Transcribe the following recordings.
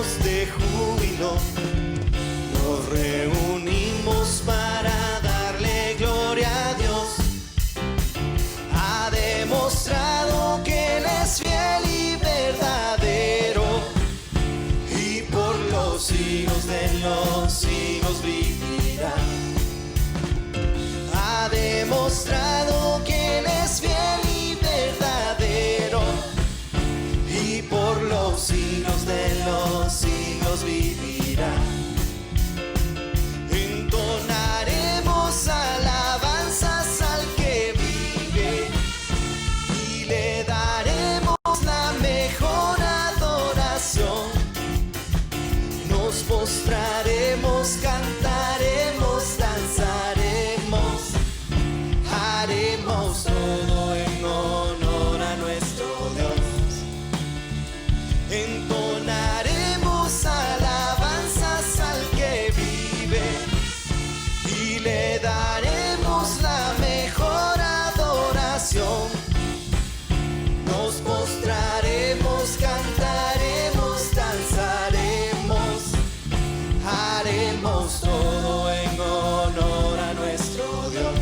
llenos de júbilo, nos reunimos para darle gloria a Dios. Ha demostrado que Él es fiel y verdadero, y por los siglos de los siglos vivirá. Ha demostrado que Él es fiel y verdadero, y por los siglos de los siglos vivirá. Entonaremos alabanzas al que vive y le daremos la mejor adoración. Nos postraremos, cantaremos, danzaremos, haremos todo en honor a nuestro Dios. Entonaremos alabanzas al que vive y le daremos la mejor adoración. Nos postraremos, cantaremos, danzaremos, haremos todo en honor a nuestro Dios.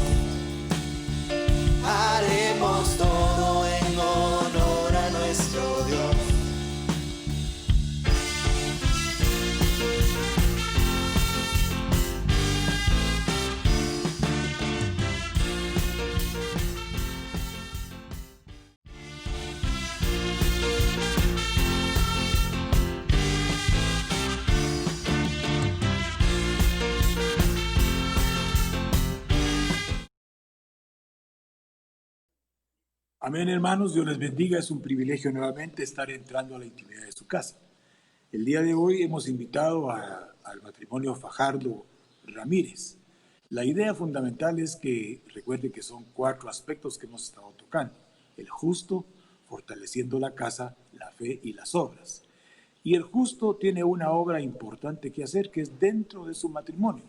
Haremos todo en honor a nuestro Dios. Amén, hermanos, Dios les bendiga. Es un privilegio nuevamente estar entrando a la intimidad de su casa. El día de hoy hemos invitado al matrimonio Fajardo Ramírez. La idea fundamental es que recuerde que son 4 aspectos que hemos estado tocando: el justo, fortaleciendo la casa, la fe y las obras. Y el justo tiene una obra importante que hacer, que es dentro de su matrimonio.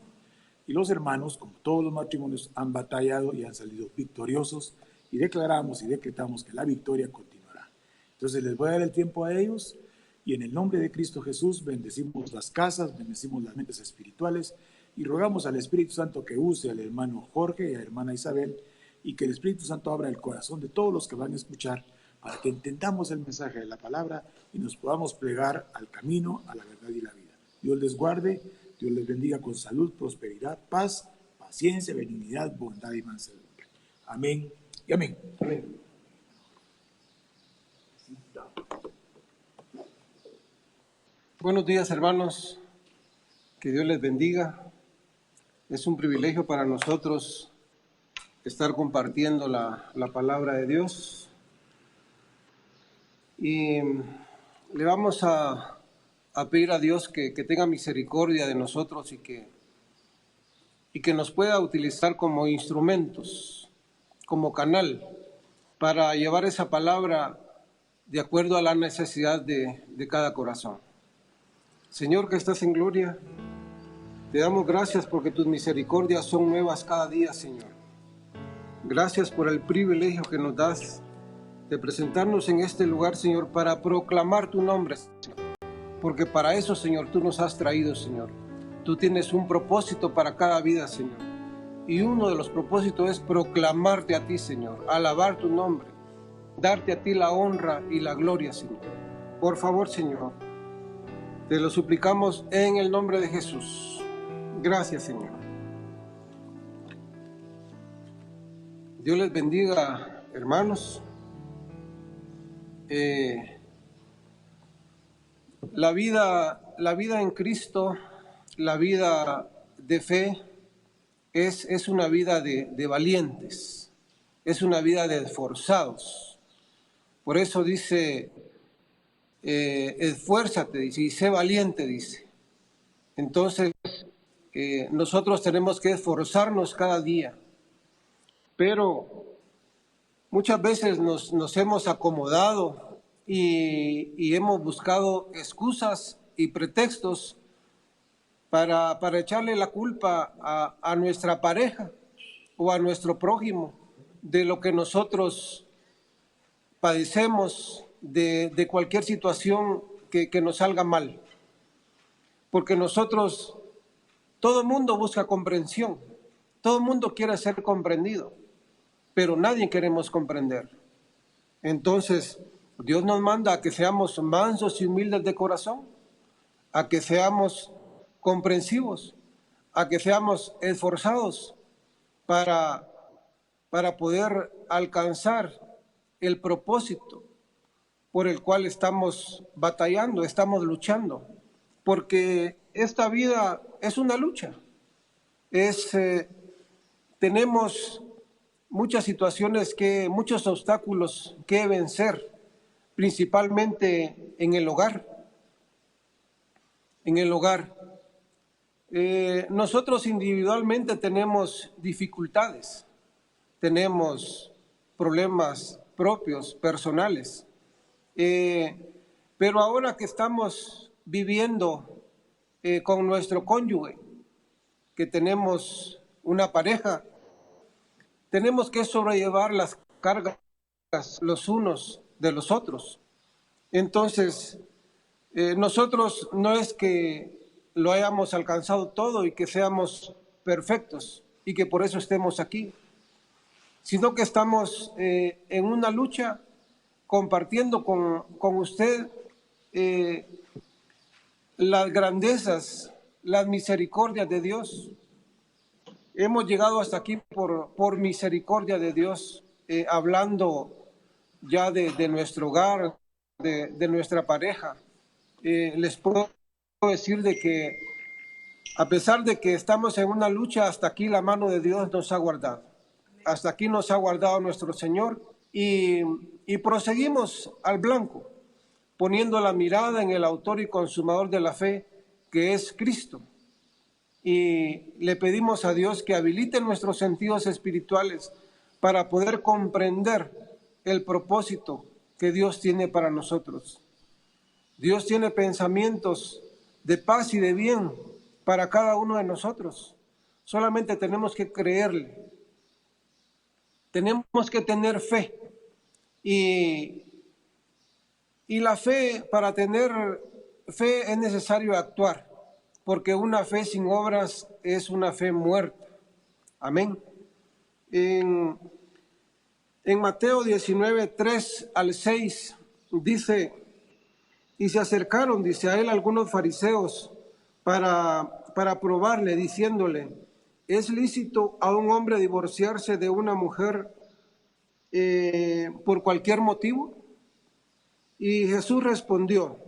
Y los hermanos, como todos los matrimonios, han batallado y han salido victoriosos, y declaramos y decretamos que la victoria continuará. Entonces les voy a dar el tiempo a ellos, y en el nombre de Cristo Jesús bendecimos las casas, bendecimos las mentes espirituales, y rogamos al Espíritu Santo que use al hermano Jorge y a la hermana Isabel, y que el Espíritu Santo abra el corazón de todos los que van a escuchar, para que entendamos el mensaje de la palabra y nos podamos plegar al camino, a la verdad y la vida. Dios les guarde, Dios les bendiga con salud, prosperidad, paz, paciencia, benignidad, bondad y mansedumbre. Amén y amén. Amén. Buenos días, hermanos. Que Dios les bendiga. Es un privilegio para nosotros estar compartiendo la palabra de Dios. Y le vamos a pedir a Dios que tenga misericordia de nosotros y que nos pueda utilizar como instrumentos, como canal, para llevar esa palabra de acuerdo a la necesidad de cada corazón. Señor, que estás en gloria, te damos gracias porque tus misericordias son nuevas cada día, Señor. Gracias por el privilegio que nos das de presentarnos en este lugar, Señor, para proclamar tu nombre, Señor. Porque para eso, Señor, tú nos has traído, Señor. Tú tienes un propósito para cada vida, Señor. Y uno de los propósitos es proclamarte a ti, Señor, alabar tu nombre, darte a ti la honra y la gloria, Señor. Por favor, Señor, te lo suplicamos en el nombre de Jesús. Gracias, Señor. Dios les bendiga, hermanos. La vida en Cristo, la vida de fe, es una vida de valientes, es una vida de esforzados. Por eso dice, esfuérzate, dice, y sé valiente, dice. Entonces, nosotros tenemos que esforzarnos cada día, pero muchas veces nos hemos acomodado y hemos buscado excusas y pretextos para echarle la culpa a nuestra pareja o a nuestro prójimo de lo que nosotros padecemos, de cualquier situación que nos salga mal. porque nosotros, todo el mundo busca comprensión, todo el mundo quiere ser comprendido, pero nadie queremos comprender. Entonces, Dios nos manda a que seamos mansos y humildes de corazón, a que seamos comprensivos, a que seamos esforzados para poder alcanzar el propósito por el cual estamos batallando, estamos luchando, porque esta vida es una lucha. Tenemos muchas situaciones, muchos obstáculos que vencer, principalmente en el hogar. En el hogar. Nosotros individualmente tenemos dificultades, tenemos problemas propios, personales, pero ahora que estamos viviendo con nuestro cónyuge, que tenemos una pareja, tenemos que sobrellevar las cargas los unos de los otros. Entonces, nosotros no es que lo hayamos alcanzado todo y que seamos perfectos y que por eso estemos aquí, sino que estamos en una lucha compartiendo con usted las grandezas, las misericordias de Dios. Hemos llegado hasta aquí por misericordia de Dios, hablando ya de nuestro hogar, de nuestra pareja. Les puedo decir de que a pesar de que estamos en una lucha, hasta aquí la mano de Dios nos ha guardado. Hasta aquí nos ha guardado nuestro Señor y proseguimos al blanco, poniendo la mirada en el autor y consumador de la fe, que es Cristo. Y le pedimos a Dios que habilite nuestros sentidos espirituales para poder comprender el propósito que Dios tiene para nosotros. Dios tiene pensamientos de paz y de bien para cada uno de nosotros. Solamente tenemos que creerle. Tenemos que tener fe. Y la fe, para tener fe es necesario actuar, porque una fe sin obras es una fe muerta. Amén. En Mateo 19, 3 al 6 dice: y se acercaron, dice, a él algunos fariseos para probarle, diciéndole: ¿es lícito a un hombre divorciarse de una mujer por cualquier motivo? Y Jesús respondió: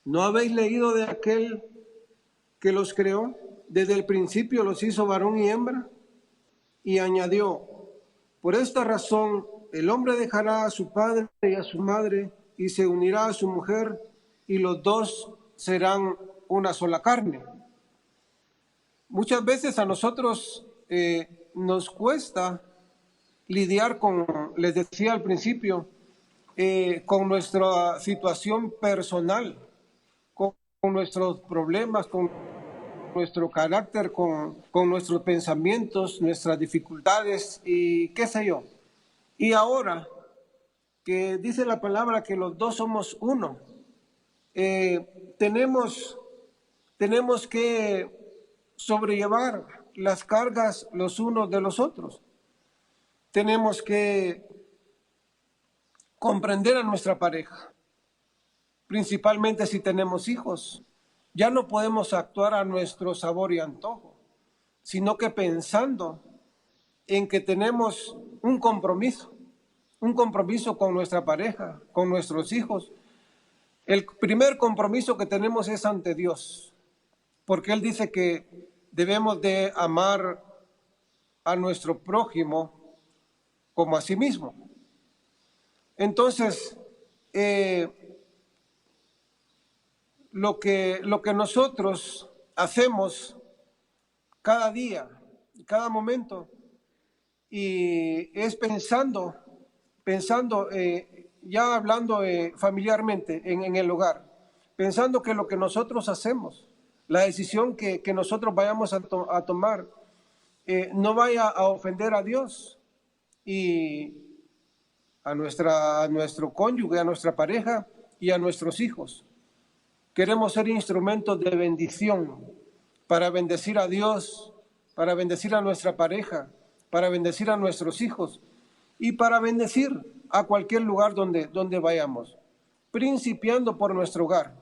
¿no habéis leído de aquel que los creó? Desde el principio los hizo varón y hembra. Y añadió: por esta razón el hombre dejará a su padre y a su madre y se unirá a su mujer, y los dos serán una sola carne. Muchas veces a nosotros nos cuesta lidiar con, les decía al principio, con nuestra situación personal, con nuestros problemas, con nuestro carácter, con nuestros pensamientos, nuestras dificultades y qué sé yo. Y ahora que dice la palabra que los dos somos uno, tenemos que sobrellevar las cargas los unos de los otros. Tenemos que comprender a nuestra pareja, principalmente si tenemos hijos. Ya no podemos actuar a nuestro sabor y antojo, sino que pensando en que tenemos un compromiso con nuestra pareja, con nuestros hijos. El primer compromiso que tenemos es ante Dios, porque Él dice que debemos de amar a nuestro prójimo como a sí mismo. Entonces, lo que nosotros hacemos cada día, cada momento, y es pensando, ya hablando familiarmente en el hogar, pensando que lo que nosotros hacemos, la decisión que nosotros vayamos a tomar, no vaya a ofender a Dios y a nuestro cónyuge, a nuestra pareja y a nuestros hijos. Queremos ser instrumentos de bendición para bendecir a Dios, para bendecir a nuestra pareja, para bendecir a nuestros hijos y para bendecir a cualquier lugar donde vayamos, principiando por nuestro hogar,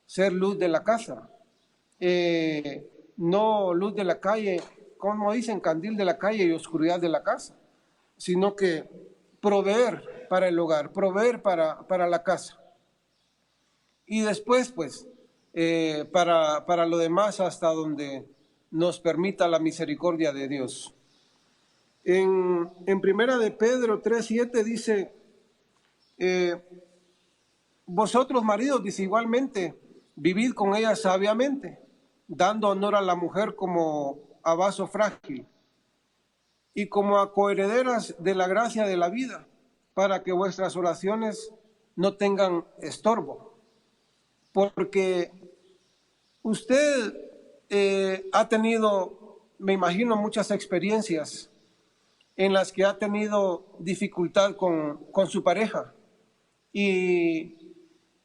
ser luz de la casa, no luz de la calle, como dicen, candil de la calle y oscuridad de la casa, sino que proveer para el hogar, proveer para la casa. Y después, pues, para lo demás, hasta donde nos permita la misericordia de Dios. En primera de Pedro 3:7 dice, vosotros maridos, dice igualmente, vivid con ella sabiamente, dando honor a la mujer como a vaso frágil y como a coherederas de la gracia de la vida, para que vuestras oraciones no tengan estorbo. Porque usted ha tenido, me imagino, muchas experiencias en las que ha tenido dificultad con su pareja. Y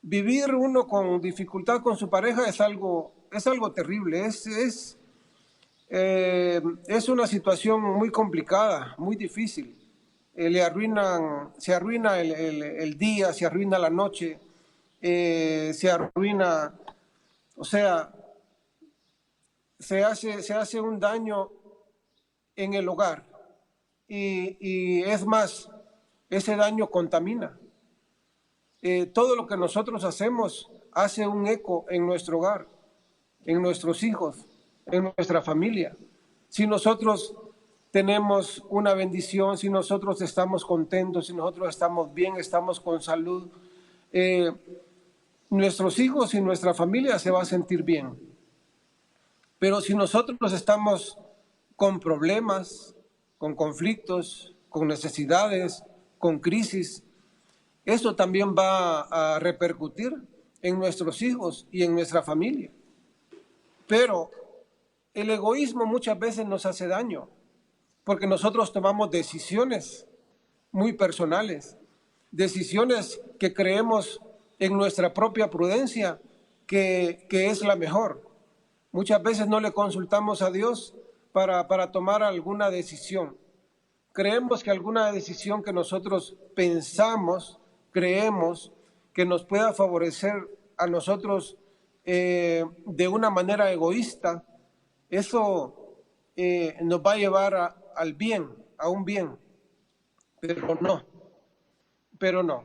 vivir uno con dificultad con su pareja es algo terrible, es una situación muy complicada, muy difícil. Se arruina el día, se arruina la noche, se arruina, o sea, se hace un daño en el hogar y es más, ese daño contamina. Todo lo que nosotros hacemos hace un eco en nuestro hogar, en nuestros hijos, en nuestra familia. Si nosotros tenemos una bendición, si nosotros estamos contentos, si nosotros estamos bien, estamos con salud, nuestros hijos y nuestra familia se va a sentir bien. Pero si nosotros estamos con problemas, con conflictos, con necesidades, con crisis, eso también va a repercutir en nuestros hijos y en nuestra familia. Pero el egoísmo muchas veces nos hace daño, porque nosotros tomamos decisiones muy personales, decisiones que creemos en nuestra propia prudencia que es la mejor. Muchas veces no le consultamos a Dios para tomar alguna decisión. Creemos que alguna decisión que nosotros pensamos, creemos que nos pueda favorecer a nosotros de una manera egoísta, eso nos va a llevar al bien, a un bien, pero no.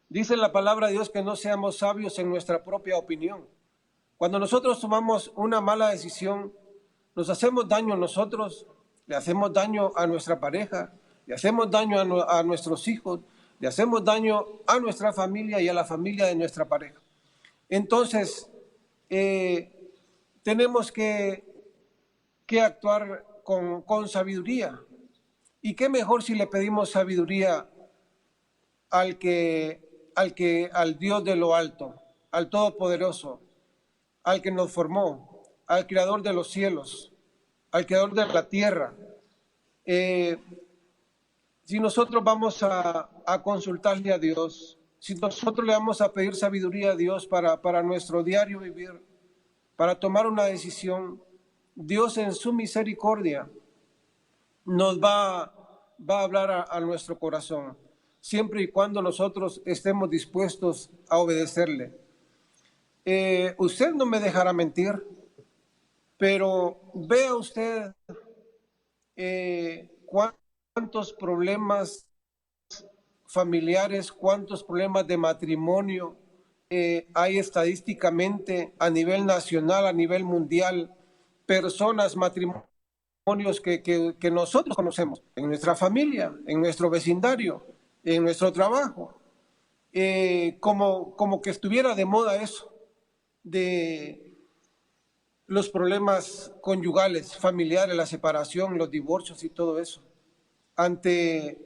Dice la palabra de Dios que no seamos sabios en nuestra propia opinión. Cuando nosotros tomamos una mala decisión, nos hacemos daño a nosotros, le hacemos daño a nuestra pareja, le hacemos daño a nuestros hijos, le hacemos daño a nuestra familia y a la familia de nuestra pareja. Entonces, tenemos que actuar con sabiduría. ¿Y qué mejor si le pedimos sabiduría al Dios de lo alto, al Todopoderoso, al que nos formó, al Creador de los cielos, al Creador de la tierra? Si nosotros vamos a consultarle a Dios, si nosotros le vamos a pedir sabiduría a Dios para nuestro diario vivir, para tomar una decisión, Dios en su misericordia nos va a hablar a nuestro corazón, siempre y cuando nosotros estemos dispuestos a obedecerle. Usted no me dejará mentir, pero vea usted cuántos problemas familiares, cuántos problemas de matrimonio hay estadísticamente a nivel nacional, a nivel mundial, personas, matrimonios que nosotros conocemos, en nuestra familia, en nuestro vecindario, en nuestro trabajo, como que estuviera de moda eso, de los problemas conyugales, familiares, la separación, los divorcios y todo eso. Ante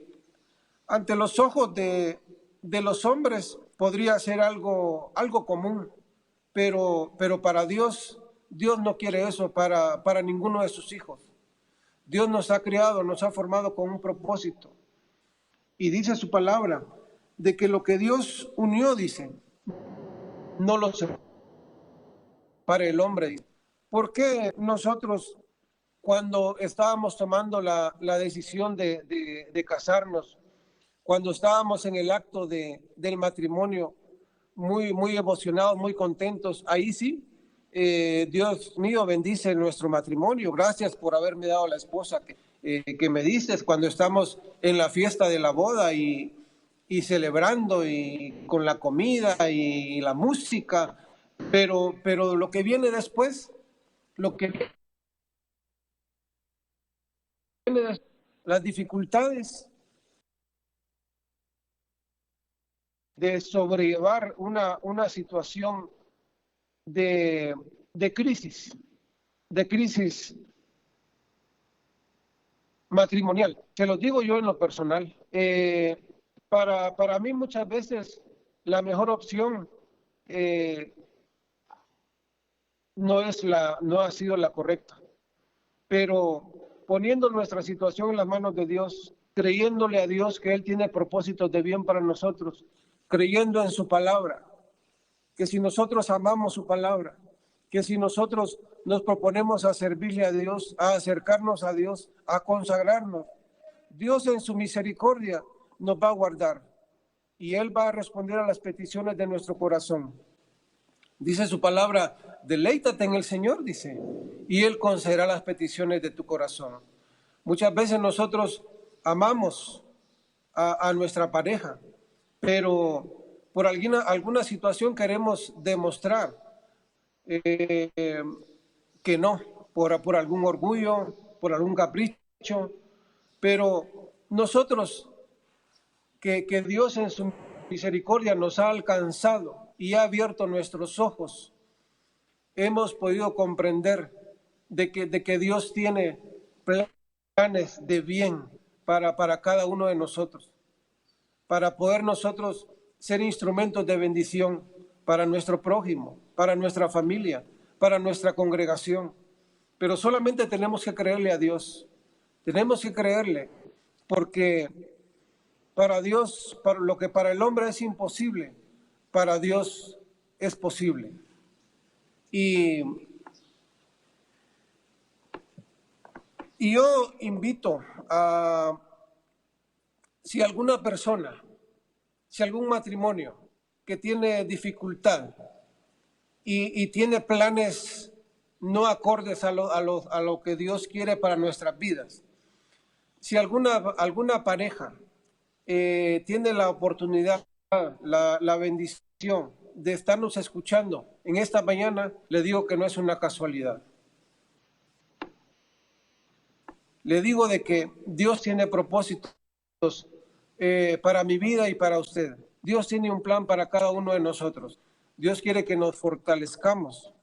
los ojos de los hombres podría ser algo común, pero para Dios no quiere eso para ninguno de sus hijos. Dios nos ha creado, nos ha formado con un propósito. Y dice su palabra, de que lo que Dios unió, dice, no lo separe el hombre. ¿Por qué nosotros, cuando estábamos tomando la decisión de casarnos, cuando estábamos en el acto del matrimonio, muy emocionados, muy contentos, ahí sí, Dios mío, bendice nuestro matrimonio, gracias por haberme dado la esposa que me diste, cuando estamos en la fiesta de la boda y celebrando y con la comida y la música, pero lo que viene después, las dificultades de sobrellevar una situación de crisis matrimonial. Se lo digo yo en lo personal. Para mí muchas veces la mejor opción no ha sido la correcta, pero poniendo nuestra situación en las manos de Dios, creyéndole a Dios que Él tiene propósitos de bien para nosotros, creyendo en su palabra, que si nosotros amamos su palabra, que si nosotros nos proponemos a servirle a Dios, a acercarnos a Dios, a consagrarnos, Dios en su misericordia nos va a guardar y Él va a responder a las peticiones de nuestro corazón. Dice su palabra, deleítate en el Señor, dice, y Él concederá las peticiones de tu corazón. Muchas veces nosotros amamos a nuestra pareja, pero por alguna situación queremos demostrar que no, por algún orgullo, por algún capricho, pero nosotros que Dios en su misericordia nos ha alcanzado y ha abierto nuestros ojos, hemos podido comprender de que Dios tiene planes de bien para cada uno de nosotros, para poder nosotros ser instrumentos de bendición para nuestro prójimo, para nuestra familia, para nuestra congregación. Pero solamente tenemos que creerle a Dios. Tenemos que creerle, porque para Dios, para lo que para el hombre es imposible, para Dios es posible. Y yo invito a, si alguna persona, si algún matrimonio que tiene dificultad y tiene planes no acordes a lo que Dios quiere para nuestras vidas, si alguna pareja tiene la oportunidad, la bendición de estarnos escuchando en esta mañana, le digo que no es una casualidad. Le digo de que Dios tiene propósitos para mi vida y para usted. Dios tiene un plan para cada uno de nosotros. Dios quiere que nos fortalezcamos.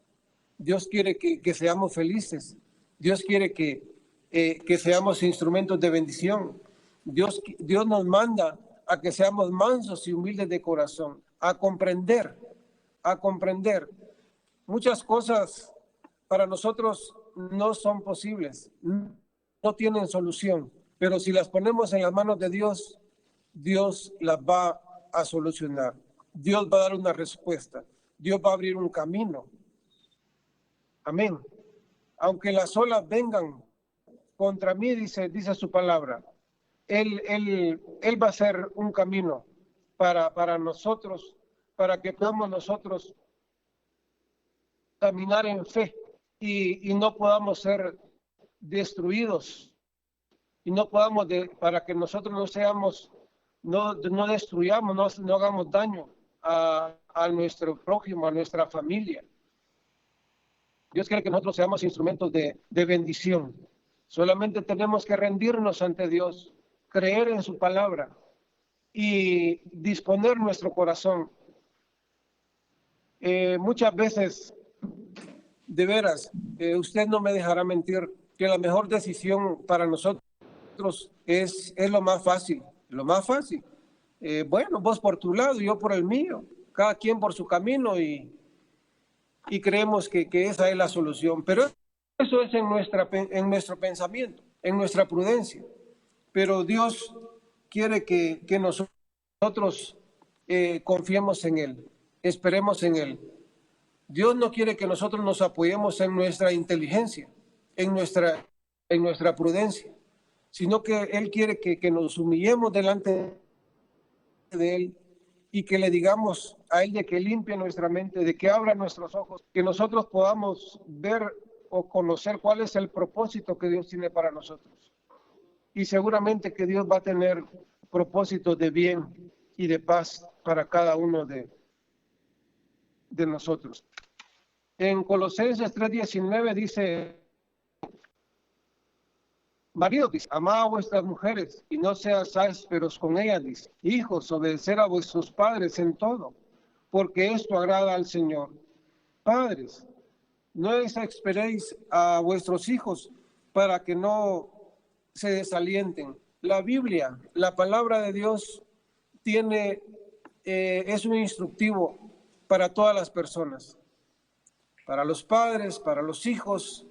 Dios quiere que seamos felices. Dios quiere que seamos instrumentos de bendición. Dios nos manda a que seamos mansos y humildes de corazón, a comprender. Muchas cosas para nosotros no son posibles, no tienen solución, pero si las ponemos en las manos de Dios, Dios las va a solucionar. Dios va a dar una respuesta. Dios va a abrir un camino. Amén. Aunque las olas vengan contra mí, dice su palabra, Él va a hacer un camino para nosotros, para que podamos nosotros caminar en fe y no podamos ser destruidos y no podamos, para que nosotros no seamos, no destruyamos, no hagamos daño a nuestro prójimo, a nuestra familia. Dios quiere que nosotros seamos instrumentos de bendición. Solamente tenemos que rendirnos ante Dios, creer en su palabra y disponer nuestro corazón. Muchas veces, de veras, usted no me dejará mentir, que la mejor decisión para nosotros es lo más fácil. Lo más fácil. Bueno, vos por tu lado, yo por el mío, cada quien por su camino y creemos que esa es la solución. Pero eso es en nuestro pensamiento, en nuestra prudencia. Pero Dios quiere que nosotros confiemos en Él, esperemos en Él. Dios no quiere que nosotros nos apoyemos en nuestra inteligencia, en nuestra prudencia, sino que Él quiere que nos humillemos delante de Él y que le digamos a Él de que limpie nuestra mente, de que abra nuestros ojos, que nosotros podamos ver o conocer cuál es el propósito que Dios tiene para nosotros. Y seguramente que Dios va a tener propósitos de bien y de paz para cada uno de nosotros. En Colosenses 3:19 dice: maridos, dice, amad a vuestras mujeres y no seas ásperos con ellas, dice. Hijos, obedecer a vuestros padres en todo, porque esto agrada al Señor. Padres, no exasperéis a vuestros hijos para que no se desalienten. La Biblia, la palabra de Dios, es un instructivo para todas las personas, para los padres, para los hijos.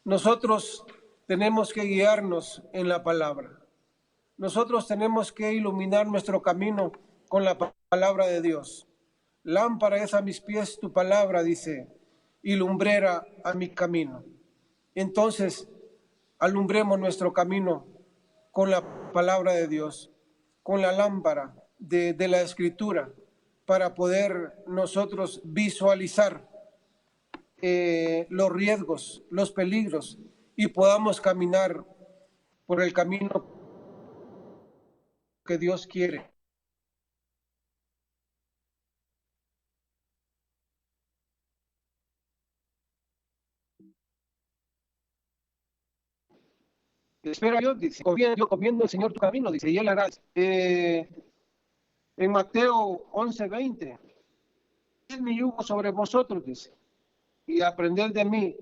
Nosotros tenemos que guiarnos en la palabra. Nosotros tenemos que iluminar nuestro camino con la palabra de Dios. Lámpara es a mis pies tu palabra, dice, y lumbrera a mi camino. Entonces, alumbremos nuestro camino con la palabra de Dios, con la lámpara de la Escritura, para poder nosotros visualizar los riesgos, los peligros, y podamos caminar por el camino que Dios quiere. Espera Dios, dice, yo comiendo el Señor tu camino, dice, y Él hará. En Mateo 11:20, es mi yugo sobre vosotros, dice, y aprended de mí,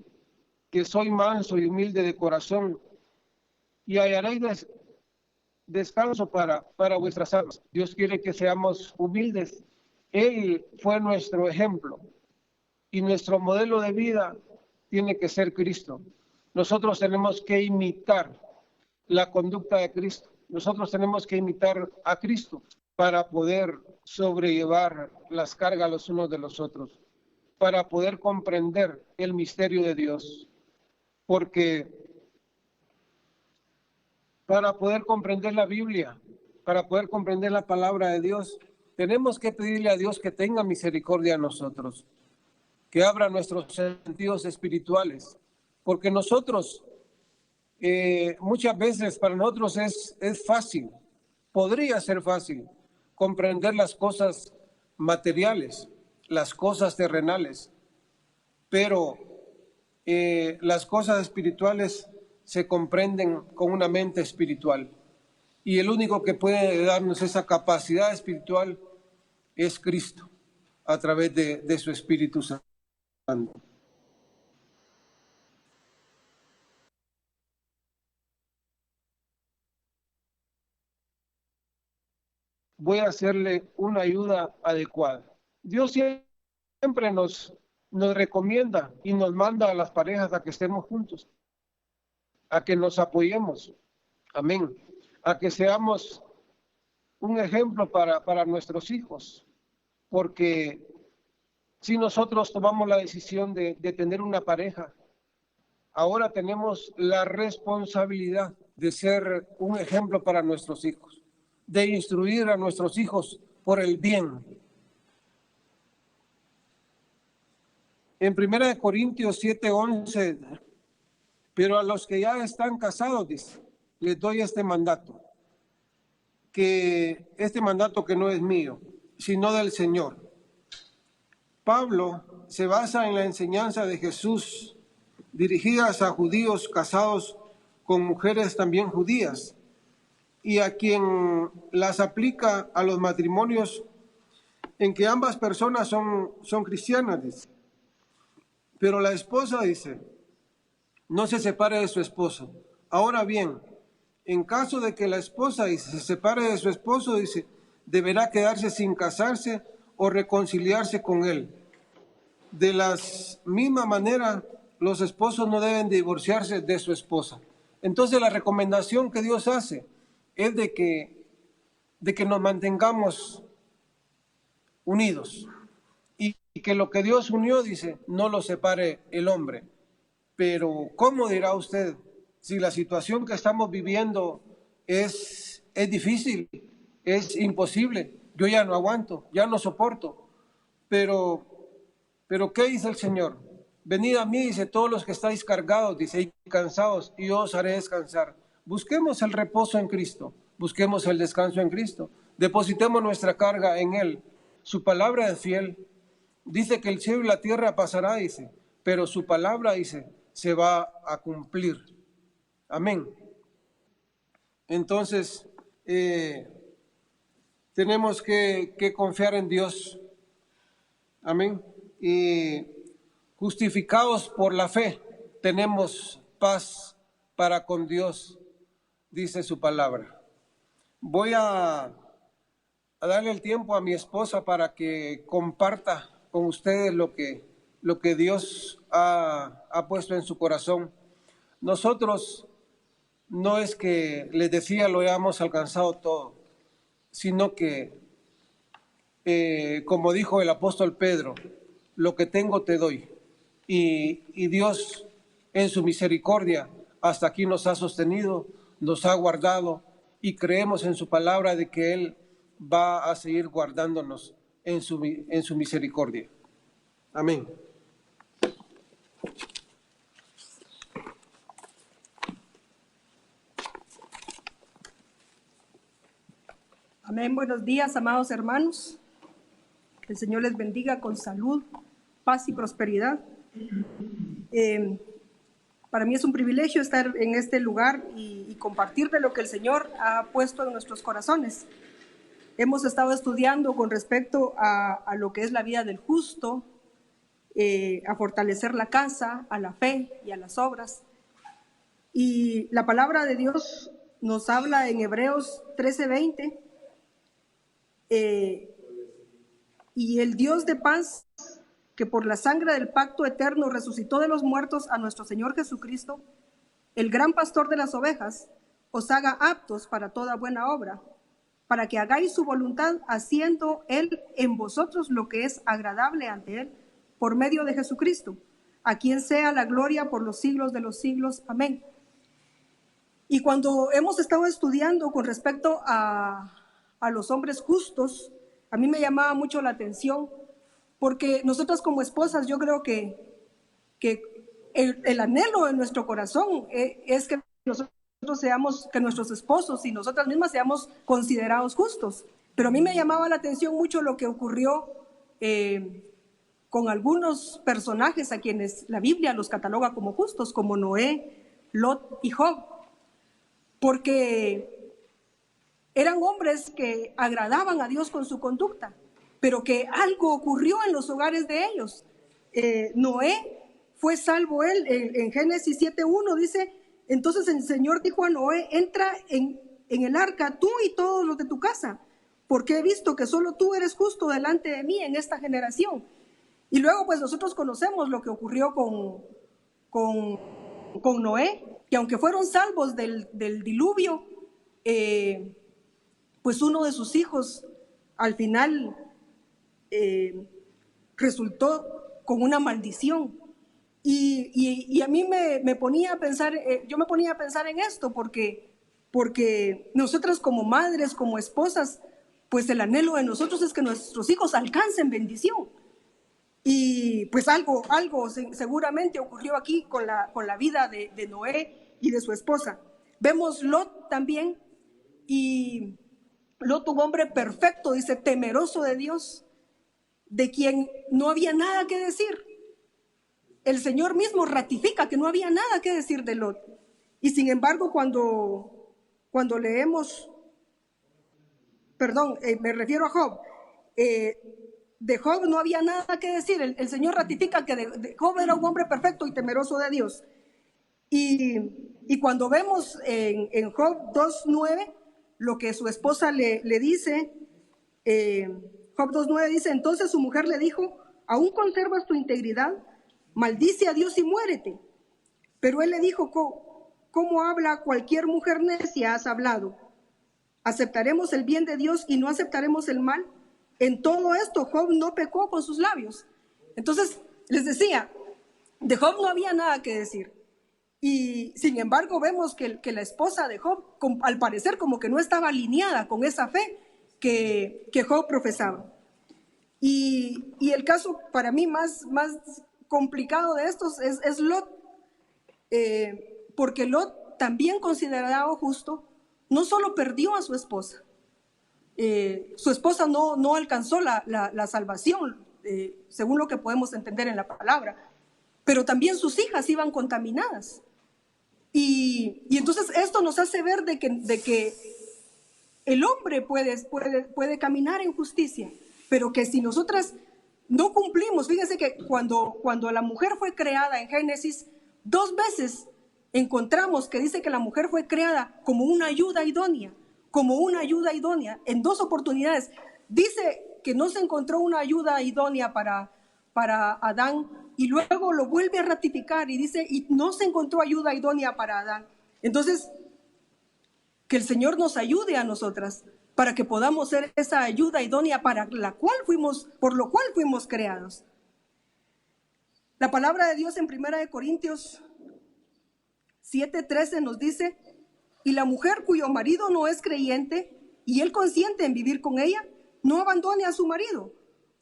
que soy manso y humilde de corazón, y hallaréis descanso para vuestras almas. Dios quiere que seamos humildes. Él fue nuestro ejemplo, y nuestro modelo de vida tiene que ser Cristo. Nosotros tenemos que imitar la conducta de Cristo. Nosotros tenemos que imitar a Cristo para poder sobrellevar las cargas los unos de los otros, para poder comprender el misterio de Dios. Porque para poder comprender la Biblia, para poder comprender la palabra de Dios, tenemos que pedirle a Dios que tenga misericordia a nosotros, que abra nuestros sentidos espirituales, porque nosotros, muchas veces para nosotros es fácil, podría ser fácil, comprender las cosas materiales, las cosas terrenales, pero las cosas espirituales se comprenden con una mente espiritual. Y el único que puede darnos esa capacidad espiritual es Cristo, a través de su Espíritu Santo. Voy a hacerle una ayuda adecuada. Dios siempre nos recomienda y nos manda a las parejas a que estemos juntos, a que nos apoyemos, amén, a que seamos un ejemplo para nuestros hijos, porque si nosotros tomamos la decisión de tener una pareja, ahora tenemos la responsabilidad de ser un ejemplo para nuestros hijos, de instruir a nuestros hijos por el bien. En 1 Corintios 7:11, pero a los que ya están casados, dice, les doy este mandato, que no es mío, sino del Señor. Pablo se basa en la enseñanza de Jesús dirigidas a judíos casados con mujeres también judías, y a quien las aplica a los matrimonios en que ambas personas son cristianas, dice. Pero la esposa, dice, no se separe de su esposo. Ahora bien, en caso de que la esposa, dice, se separe de su esposo, dice, deberá quedarse sin casarse o reconciliarse con él. De la misma manera, los esposos no deben divorciarse de su esposa. Entonces, la recomendación que Dios hace es de que nos mantengamos unidos y que lo que Dios unió, dice, no lo separe el hombre. Pero ¿cómo dirá usted si la situación que estamos viviendo es difícil, es imposible? Yo ya no aguanto, ya no soporto. Pero ¿qué dice el Señor? Venid a mí, dice, todos los que estáis cargados, dice, y cansados, y yo os haré descansar. Busquemos el reposo en Cristo, busquemos el descanso en Cristo, depositemos nuestra carga en Él. Su palabra es fiel. Dice que el cielo y la tierra pasará, dice, pero su palabra, dice, se va a cumplir. Amén. Entonces, tenemos que confiar en Dios. Amén. Y justificados por la fe, tenemos paz para con Dios, dice su palabra. Voy a darle el tiempo a mi esposa para que comparta con ustedes lo que Dios ha puesto en su corazón. Nosotros no es que les decía lo hayamos alcanzado todo, sino que, como dijo el apóstol Pedro, lo que tengo te doy. Y Dios en su misericordia hasta aquí nos ha sostenido, nos ha guardado y creemos en su palabra de que Él va a seguir guardándonos en su misericordia. Amén. Amén. Buenos días, amados hermanos. Que el Señor les bendiga con salud, paz y prosperidad. Para mí es un privilegio estar en este lugar y compartir de lo que el Señor ha puesto en nuestros corazones. Hemos estado estudiando con respecto a lo que es la vida del justo, a fortalecer la casa, a la fe y a las obras. Y la palabra de Dios nos habla en Hebreos 13:20. Y el Dios de paz, que por la sangre del pacto eterno resucitó de los muertos a nuestro Señor Jesucristo, el gran pastor de las ovejas, os haga aptos para toda buena obra, para que hagáis su voluntad, haciendo Él en vosotros lo que es agradable ante Él, por medio de Jesucristo, a quien sea la gloria por los siglos de los siglos. Amén. Y cuando hemos estado estudiando con respecto a los hombres justos, a mí me llamaba mucho la atención, porque nosotras como esposas, yo creo que el anhelo de nuestro corazón es que nosotros seamos, que nuestros esposos y nosotras mismas seamos considerados justos. Pero a mí me llamaba la atención mucho lo que ocurrió con algunos personajes a quienes la Biblia los cataloga como justos, como Noé, Lot y Job, porque eran hombres que agradaban a Dios con su conducta, pero que algo ocurrió en los hogares de ellos. Noé fue salvo él. En Génesis 7:1 dice, entonces el Señor dijo a Noé, entra en el arca tú y todos los de tu casa, porque he visto que solo tú eres justo delante de mí en esta generación. Y luego pues nosotros conocemos lo que ocurrió con Noé, que aunque fueron salvos del diluvio, pues uno de sus hijos al final resultó con una maldición. Y a mí me ponía a pensar, yo me ponía a pensar en esto, porque nosotras como madres, como esposas, pues el anhelo de nosotros es que nuestros hijos alcancen bendición. Y pues algo seguramente ocurrió aquí con la vida de Noé y de su esposa. Vemos Lot también, y Lot, un hombre perfecto, dice, temeroso de Dios, de quien no había nada que decir. El Señor mismo ratifica que no había nada que decir de Lot. Y sin embargo, cuando leemos, me refiero a Job, de Job no había nada que decir. El Señor ratifica que de Job era un hombre perfecto y temeroso de Dios. Y cuando vemos en Job 2:9, lo que su esposa le dice, Job 2:9 dice, entonces su mujer le dijo, ¿aún conservas tu integridad? Maldice a Dios y muérete. Pero él le dijo, ¿cómo habla cualquier mujer necia has hablado? ¿Aceptaremos el bien de Dios y no aceptaremos el mal? En todo esto Job no pecó con sus labios. Entonces, les decía, de Job no había nada que decir. Y sin embargo vemos que la esposa de Job, al parecer como que no estaba alineada con esa fe que Job profesaba. Y el caso para mí más complicado de estos es Lot, porque Lot, también considerado justo, no solo perdió a su esposa no alcanzó la salvación, según lo que podemos entender en la palabra, pero también sus hijas iban contaminadas. Y entonces esto nos hace ver de que el hombre puede caminar en justicia, pero que si nosotras no cumplimos, fíjense que cuando la mujer fue creada en Génesis, 2 veces encontramos que dice que la mujer fue creada como una ayuda idónea, en 2 oportunidades. Dice que no se encontró una ayuda idónea para Adán, y luego lo vuelve a ratificar y dice, y no se encontró ayuda idónea para Adán. Entonces, que el Señor nos ayude a nosotras para que podamos ser esa ayuda idónea por lo cual fuimos creados. La palabra de Dios en 1 Corintios 7:13 nos dice, y la mujer cuyo marido no es creyente y él consiente en vivir con ella, no abandone a su marido,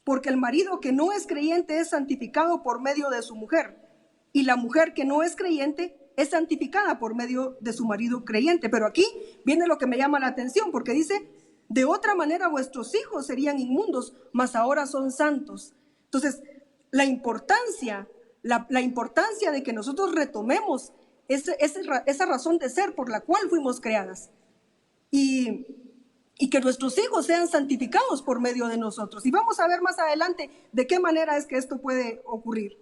porque el marido que no es creyente es santificado por medio de su mujer, y la mujer que no es creyente es santificada por medio de su marido creyente. Pero aquí viene lo que me llama la atención, porque dice, de otra manera vuestros hijos serían inmundos, mas ahora son santos. Entonces, la importancia de que nosotros retomemos esa razón de ser por la cual fuimos creadas, y que nuestros hijos sean santificados por medio de nosotros. Y vamos a ver más adelante de qué manera es que esto puede ocurrir.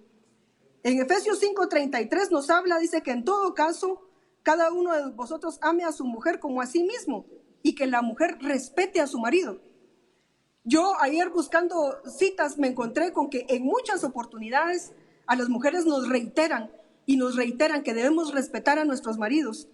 En Efesios 5:33 nos habla, dice que en todo caso, cada uno de vosotros ame a su mujer como a sí mismo, y que la mujer respete a su marido. Yo ayer buscando citas me encontré con que en muchas oportunidades a las mujeres nos reiteran que debemos respetar a nuestros maridos.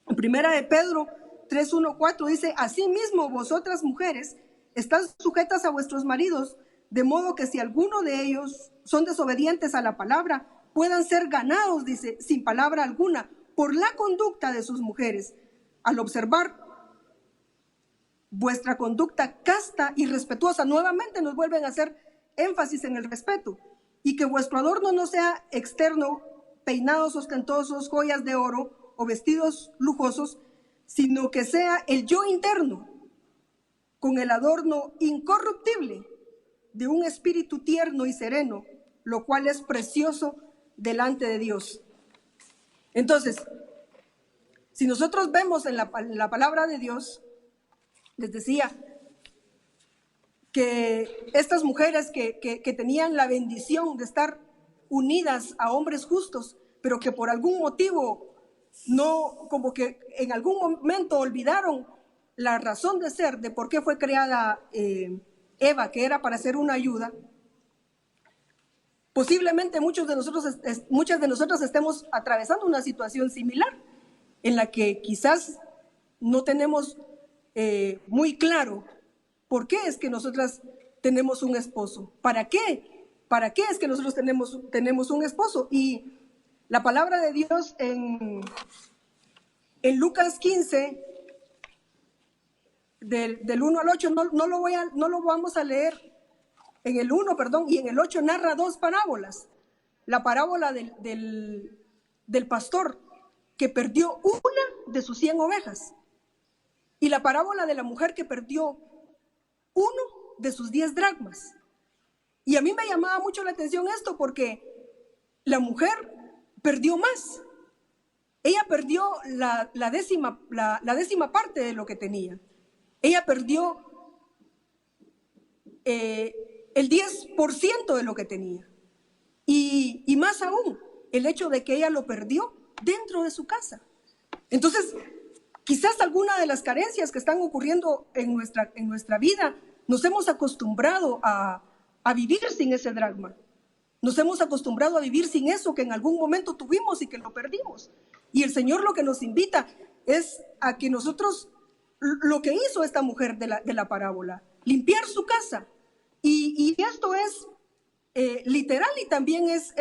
En 1 de Pedro 3:1-4 dice, asimismo vosotras mujeres estás sujetas a vuestros maridos, de modo que si alguno de ellos son desobedientes a la palabra, puedan ser ganados, dice, sin palabra alguna, por la conducta de sus mujeres, al observar vuestra conducta casta y respetuosa. Nuevamente nos vuelven a hacer énfasis en el respeto, y que vuestro adorno no sea externo, peinados ostentosos, joyas de oro o vestidos lujosos, sino que sea el yo interno, con el adorno incorruptible de un espíritu tierno y sereno, lo cual es precioso delante de Dios. Entonces, si nosotros vemos en la palabra de Dios, les decía que estas mujeres que tenían la bendición de estar unidas a hombres justos, pero que por algún motivo no, como que en algún momento olvidaron la razón de ser, de por qué fue creada Eva, que era para ser una ayuda. Posiblemente muchas de nosotros estemos atravesando una situación similar, en la que quizás no tenemos muy claro por qué es que nosotras tenemos un esposo. ¿Para qué? ¿Para qué es que nosotros tenemos un esposo? Y la palabra de Dios en Lucas 15, del 1 al 8, no lo vamos a leer. En el 1, y en el 8 narra 2 parábolas. La parábola del pastor que perdió una de sus 100 ovejas, y la parábola de la mujer que perdió uno de sus 10 dracmas. Y a mí me llamaba mucho la atención esto, porque la mujer perdió más. Ella perdió la décima parte de lo que tenía. Ella perdió el 10% de lo que tenía. Y más aún, el hecho de que ella lo perdió dentro de su casa. Entonces, quizás alguna de las carencias que están ocurriendo en nuestra vida, nos hemos acostumbrado a vivir sin ese dracma. Nos hemos acostumbrado a vivir sin eso que en algún momento tuvimos y que lo perdimos. Y el Señor lo que nos invita es a que nosotros, lo que hizo esta mujer de la parábola, limpiar su casa. Y esto es literal y también es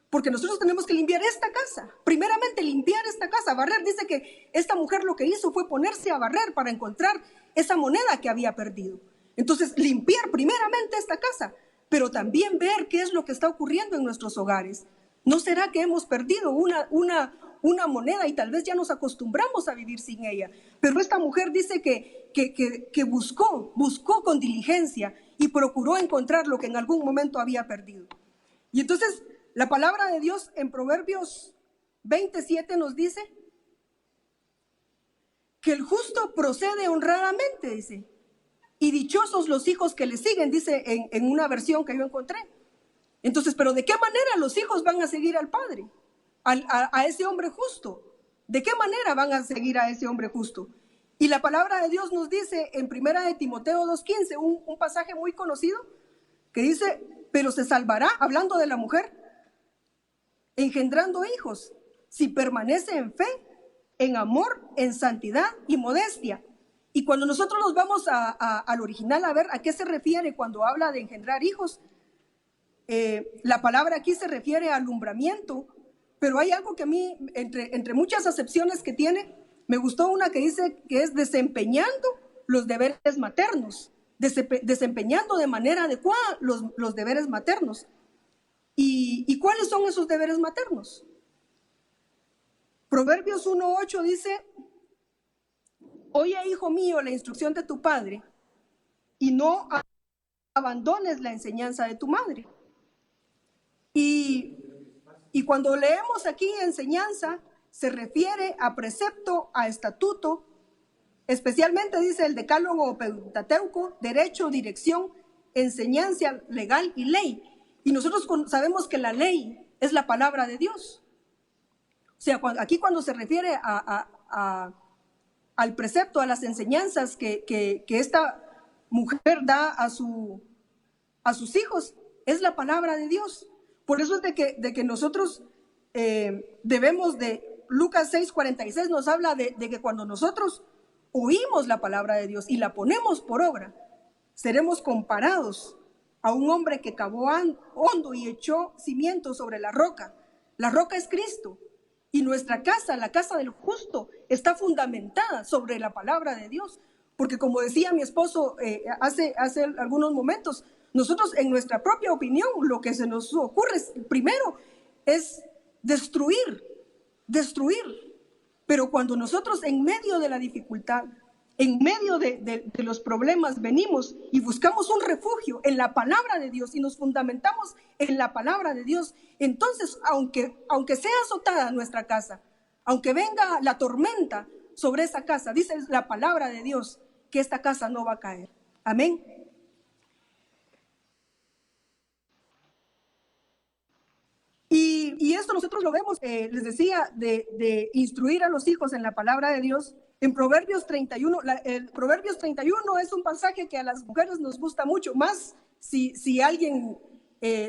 porque nosotros tenemos que limpiar esta casa. Primeramente limpiar esta casa, barrer. Dice que esta mujer lo que hizo fue ponerse a barrer para encontrar esa moneda que había perdido. Entonces, limpiar primeramente esta casa, pero también ver qué es lo que está ocurriendo en nuestros hogares. ¿No será que hemos perdido una moneda y tal vez ya nos acostumbramos a vivir sin ella? Pero esta mujer dice que buscó con diligencia y procuró encontrar lo que en algún momento había perdido. Y entonces la palabra de Dios en Proverbios 27 nos dice que el justo procede honradamente, dice, y dichosos los hijos que le siguen, dice en una versión que yo encontré. Entonces, ¿pero de qué manera los hijos van a seguir al padre, a ese hombre justo? ¿De qué manera van a seguir a ese hombre justo? Y la palabra de Dios nos dice en 1 de Timoteo 2:15, un pasaje muy conocido, que dice, pero se salvará, hablando de la mujer, engendrando hijos, si permanece en fe, en amor, en santidad y modestia. Y cuando nosotros nos vamos al original a ver a qué se refiere cuando habla de engendrar hijos, la palabra aquí se refiere a alumbramiento, pero hay algo que a mí, entre muchas acepciones que tiene, me gustó una que dice que es desempeñando los deberes maternos, desempeñando de manera adecuada los deberes maternos. ¿Y cuáles son esos deberes maternos? Proverbios 1:8 dice, oye, hijo mío, la instrucción de tu padre, y no abandones la enseñanza de tu madre. Y cuando leemos aquí enseñanza, se refiere a precepto, a estatuto, especialmente dice el decálogo pentateuco, derecho, dirección, enseñanza legal y ley. Y nosotros sabemos que la ley es la palabra de Dios. O sea, aquí cuando se refiere al precepto, a las enseñanzas que esta mujer da a sus hijos, es la palabra de Dios. Por eso es de que nosotros debemos de, Lucas 6:46 nos habla de que cuando nosotros oímos la palabra de Dios y la ponemos por obra, seremos comparados a un hombre que cavó hondo y echó cimientos sobre la roca. La roca es Cristo. Y nuestra casa, la casa del justo, está fundamentada sobre la palabra de Dios. Porque como decía mi esposo hace algunos momentos, nosotros en nuestra propia opinión, lo que se nos ocurre primero es destruir. Pero cuando nosotros en medio de la dificultad, en medio de los problemas venimos y buscamos un refugio en la palabra de Dios y nos fundamentamos en la palabra de Dios, entonces aunque sea azotada nuestra casa, aunque venga la tormenta sobre esa casa, dice la palabra de Dios que esta casa no va a caer. Amén. Y esto nosotros lo vemos, les decía, de instruir a los hijos en la palabra de Dios. En Proverbios 31, Proverbios 31 es un pasaje que a las mujeres nos gusta mucho, más si alguien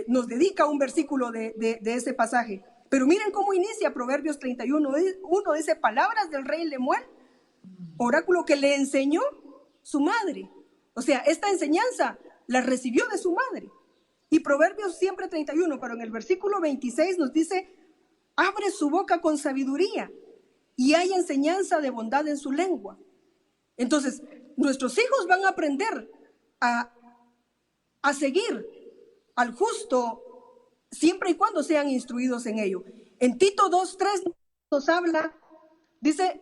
nos dedica un versículo de ese pasaje. Pero miren cómo inicia Proverbios 31. Uno dice, palabras del rey Lemuel, oráculo que le enseñó su madre. O sea, esta enseñanza la recibió de su madre. Y Proverbios siempre 31, pero en el versículo 26 nos dice, abre su boca con sabiduría y hay enseñanza de bondad en su lengua. Entonces, nuestros hijos van a aprender a seguir al justo siempre y cuando sean instruidos en ello. En Tito 2:3 nos habla, dice,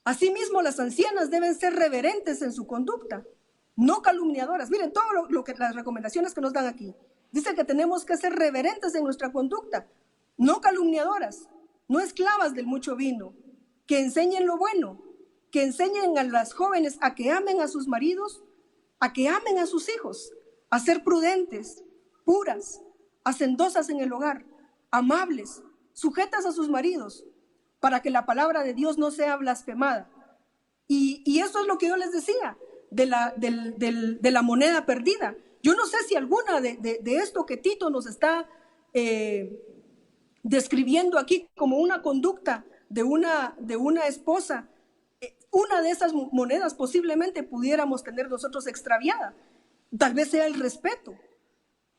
asimismo las ancianas deben ser reverentes en su conducta, no calumniadoras. Miren todo lo que las recomendaciones que nos dan aquí. Dice que tenemos que ser reverentes en nuestra conducta, no calumniadoras, no esclavas del mucho vino, que enseñen lo bueno, que enseñen a las jóvenes a que amen a sus maridos, a que amen a sus hijos, a ser prudentes, puras, hacendosas en el hogar, amables, sujetas a sus maridos, para que la palabra de Dios no sea blasfemada. Y eso es lo que yo les decía, de la moneda perdida. Yo no sé si alguna de esto que Tito nos está describiendo aquí como una conducta de una esposa, una de esas monedas posiblemente pudiéramos tener nosotros extraviada. Tal vez sea el respeto.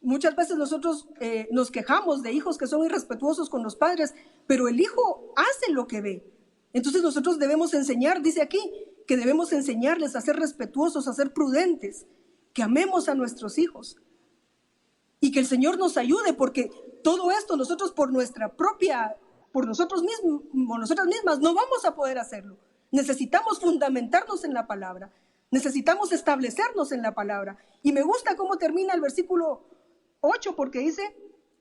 Muchas veces nosotros nos quejamos de hijos que son irrespetuosos con los padres, pero el hijo hace lo que ve. Entonces nosotros debemos enseñar, dice aquí, que debemos enseñarles a ser respetuosos, a ser prudentes, que amemos a nuestros hijos y que el Señor nos ayude, porque todo esto nosotros por nosotros mismos, nosotras mismas no vamos a poder hacerlo. Necesitamos fundamentarnos en la palabra, necesitamos establecernos en la palabra. Y me gusta cómo termina el versículo 8, porque dice,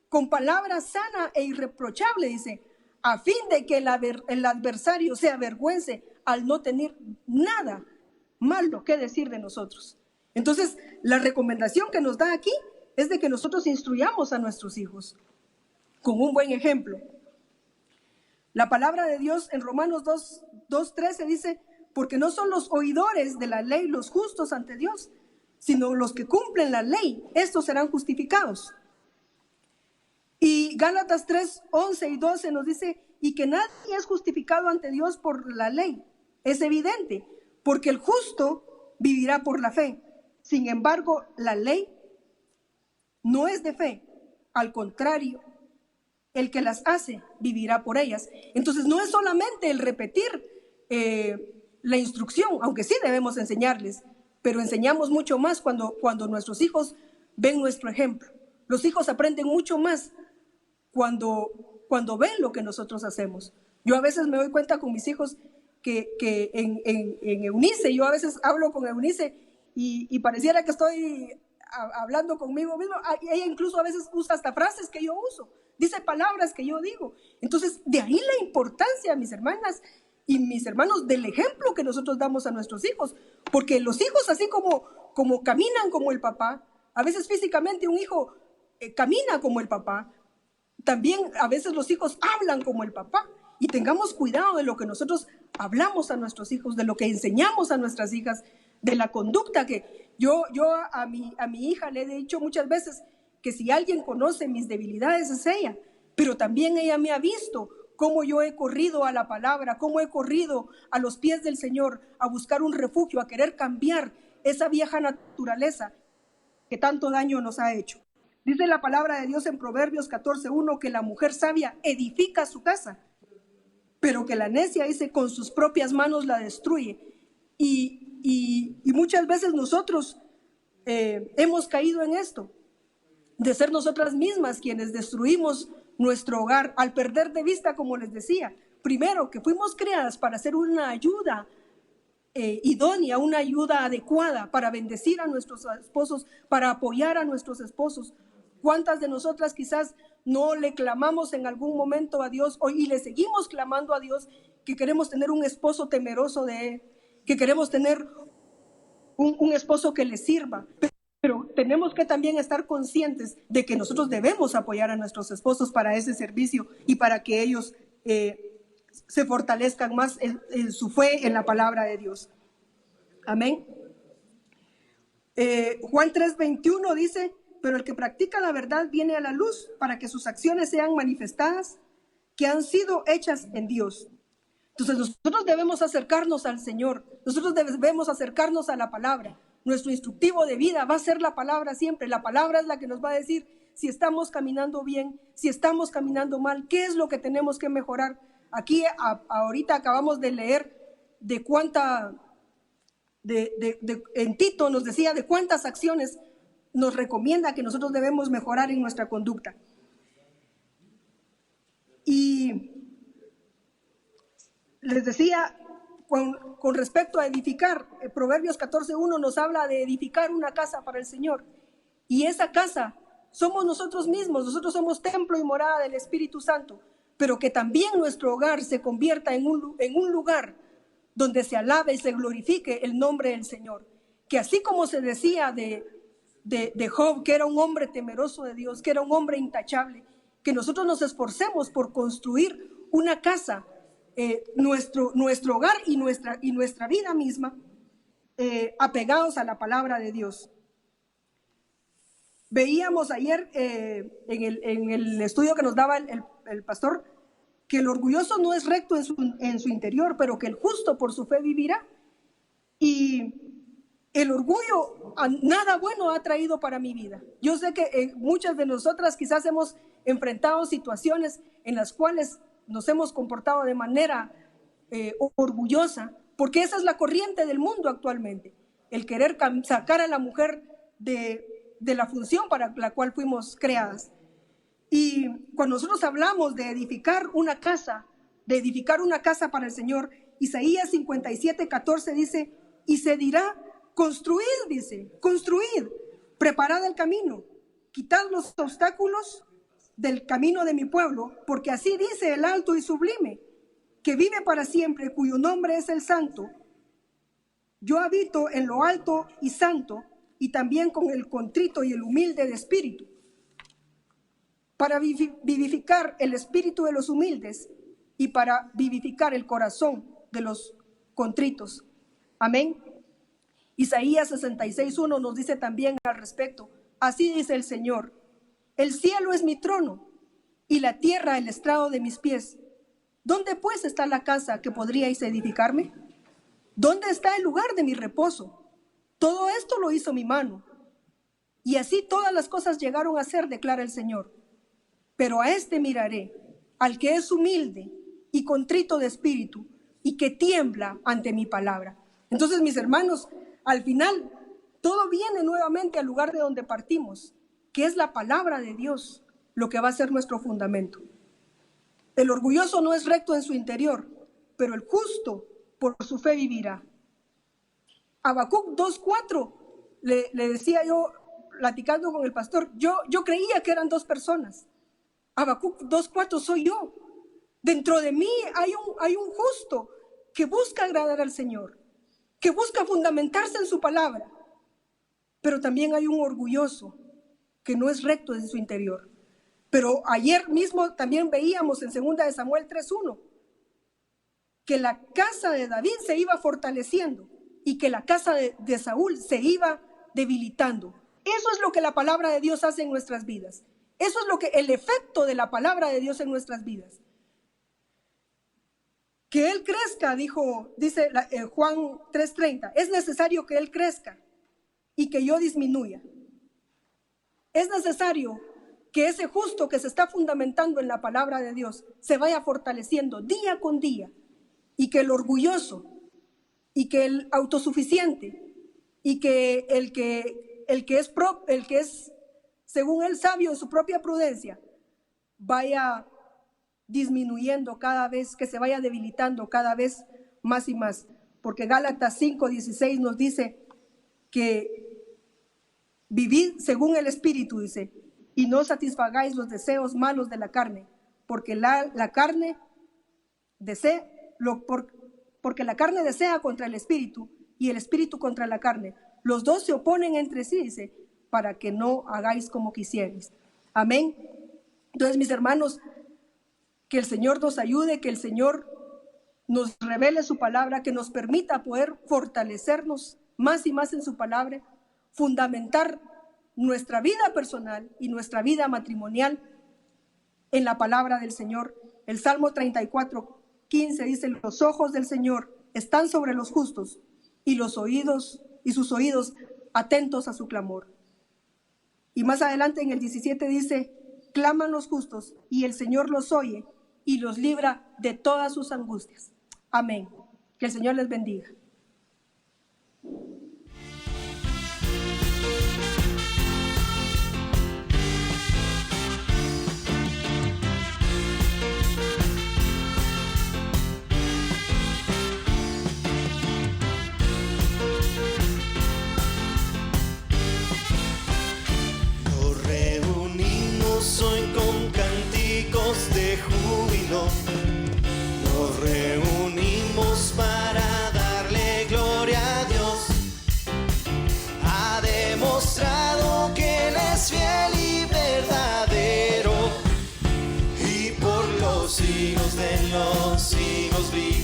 con palabra sana e irreprochable, dice, a fin de que el adversario se avergüence al no tener nada malo que decir de nosotros. Entonces, la recomendación que nos da aquí es de que nosotros instruyamos a nuestros hijos con un buen ejemplo. La palabra de Dios en Romanos 2:13 dice, porque no son los oidores de la ley los justos ante Dios, sino los que cumplen la ley, estos serán justificados. Y Gálatas 3:11 y 12 nos dice, y que nadie es justificado ante Dios por la ley. Es evidente, porque el justo vivirá por la fe. Sin embargo, la ley no es de fe. Al contrario, el que las hace vivirá por ellas. Entonces, no es solamente el repetir la instrucción, aunque sí debemos enseñarles, pero enseñamos mucho más cuando nuestros hijos ven nuestro ejemplo. Los hijos aprenden mucho más cuando ven lo que nosotros hacemos. Yo a veces me doy cuenta con mis hijos que en Eunice, yo a veces hablo con Eunice y pareciera que estoy hablando conmigo mismo. Ella incluso a veces usa hasta frases que yo uso, dice palabras que yo digo. Entonces, de ahí la importancia, mis hermanas y mis hermanos, del ejemplo que nosotros damos a nuestros hijos, porque los hijos, así como caminan como el papá, a veces físicamente un hijo camina como el papá, también a veces los hijos hablan como el papá. Y tengamos cuidado de lo que nosotros hablamos a nuestros hijos, de lo que enseñamos a nuestras hijas, de la conducta que yo a mi hija le he dicho muchas veces que si alguien conoce mis debilidades es ella, pero también ella me ha visto cómo yo he corrido a la palabra, cómo he corrido a los pies del Señor a buscar un refugio, a querer cambiar esa vieja naturaleza que tanto daño nos ha hecho. Dice la palabra de Dios en Proverbios 14:1 que la mujer sabia edifica su casa, pero que la necia, dice, con sus propias manos la destruye. Y muchas veces nosotros hemos caído en esto, de ser nosotras mismas quienes destruimos nuestro hogar al perder de vista, como les decía, primero que fuimos creadas para ser una ayuda idónea, una ayuda adecuada para bendecir a nuestros esposos, para apoyar a nuestros esposos. ¿Cuántas de nosotras quizás no le clamamos en algún momento a Dios y le seguimos clamando a Dios que queremos tener un esposo temeroso de Él, que queremos tener un esposo que le sirva? Pero tenemos que también estar conscientes de que nosotros debemos apoyar a nuestros esposos para ese servicio y para que ellos se fortalezcan más en su fe en la palabra de Dios. Amén. Juan 3:21 dice, pero el que practica la verdad viene a la luz para que sus acciones sean manifestadas, que han sido hechas en Dios. Entonces nosotros debemos acercarnos al Señor, nosotros debemos acercarnos a la palabra. Nuestro instructivo de vida va a ser la palabra siempre. La palabra es la que nos va a decir si estamos caminando bien, si estamos caminando mal, qué es lo que tenemos que mejorar. Aquí ahorita acabamos de leer de en Tito nos decía de cuántas acciones nos recomienda que nosotros debemos mejorar en nuestra conducta. Y les decía, con respecto a edificar, Proverbios 14:1 nos habla de edificar una casa para el Señor. Y esa casa somos nosotros mismos, nosotros somos templo y morada del Espíritu Santo, pero que también nuestro hogar se convierta en un lugar donde se alabe y se glorifique el nombre del Señor. Que así como se decía de Job, que era un hombre temeroso de Dios, que era un hombre intachable, que nosotros nos esforcemos por construir una casa, nuestro hogar y nuestra vida misma, apegados a la palabra de Dios. Veíamos ayer en el estudio que nos daba el pastor que el orgulloso no es recto en su interior, pero que el justo por su fe vivirá. Y el orgullo nada bueno ha traído para mi vida. Yo sé que muchas de nosotras quizás hemos enfrentado situaciones en las cuales nos hemos comportado de manera orgullosa, porque esa es la corriente del mundo actualmente, el querer sacar a la mujer de la función para la cual fuimos creadas. Y cuando nosotros hablamos de edificar una casa para el Señor, Isaías 57:14 dice, y se dirá, construid, dice, construid, preparad el camino, quitad los obstáculos del camino de mi pueblo, porque así dice el alto y sublime, que vive para siempre, cuyo nombre es el Santo. Yo habito en lo alto y santo, y también con el contrito y el humilde de espíritu, para vivificar el espíritu de los humildes y para vivificar el corazón de los contritos. Amén. Isaías 66:1 nos dice también al respecto, así dice el Señor, el cielo es mi trono y la tierra el estrado de mis pies. ¿Dónde pues está la casa que podríais edificarme? ¿Dónde está el lugar de mi reposo? Todo esto lo hizo mi mano. Y así todas las cosas llegaron a ser, declara el Señor. Pero a este miraré, al que es humilde y contrito de espíritu y que tiembla ante mi palabra. Entonces, mis hermanos, al final, todo viene nuevamente al lugar de donde partimos, que es la palabra de Dios, lo que va a ser nuestro fundamento. El orgulloso no es recto en su interior, pero el justo por su fe vivirá. Habacuc 2:4, le decía yo, platicando con el pastor, yo creía que eran dos personas. Habacuc 2:4 soy yo. Dentro de mí hay un justo que busca agradar al Señor, que busca fundamentarse en su palabra. Pero también hay un orgulloso que no es recto en su interior. Pero ayer mismo también veíamos en 2 de Samuel 3:1 que la casa de David se iba fortaleciendo y que la casa de Saúl se iba debilitando. Eso es lo que la palabra de Dios hace en nuestras vidas. Eso es lo que el efecto de la palabra de Dios en nuestras vidas. Que Él crezca, dice Juan 3:30, es necesario que Él crezca y que yo disminuya. Es necesario que ese justo que se está fundamentando en la palabra de Dios se vaya fortaleciendo día con día, y que el orgulloso y que el autosuficiente y que el que es según él sabio en su propia prudencia vaya disminuyendo cada vez, que se vaya debilitando cada vez más y más, porque Gálatas 5:16 nos dice que vivid según el Espíritu, dice, y no satisfagáis los deseos malos de la carne, porque la carne desea porque la carne desea contra el Espíritu y el Espíritu contra la carne. Los dos se oponen entre sí, dice, para que no hagáis como quisierais. Amén. Entonces, mis hermanos, que el Señor nos ayude, que el Señor nos revele su palabra, que nos permita poder fortalecernos más y más en su palabra, fundamentar nuestra vida personal y nuestra vida matrimonial en la palabra del Señor. El Salmo 34:15 dice, los ojos del Señor están sobre los justos y sus oídos atentos a su clamor. Y más adelante en el 17 dice, claman los justos y el Señor los oye y los libra de todas sus angustias. Amén. Que el Señor les bendiga. Hoy con cánticos de júbilo nos reunimos para darle gloria a Dios. Ha demostrado que Él es fiel y verdadero, y por los siglos de los siglos vive.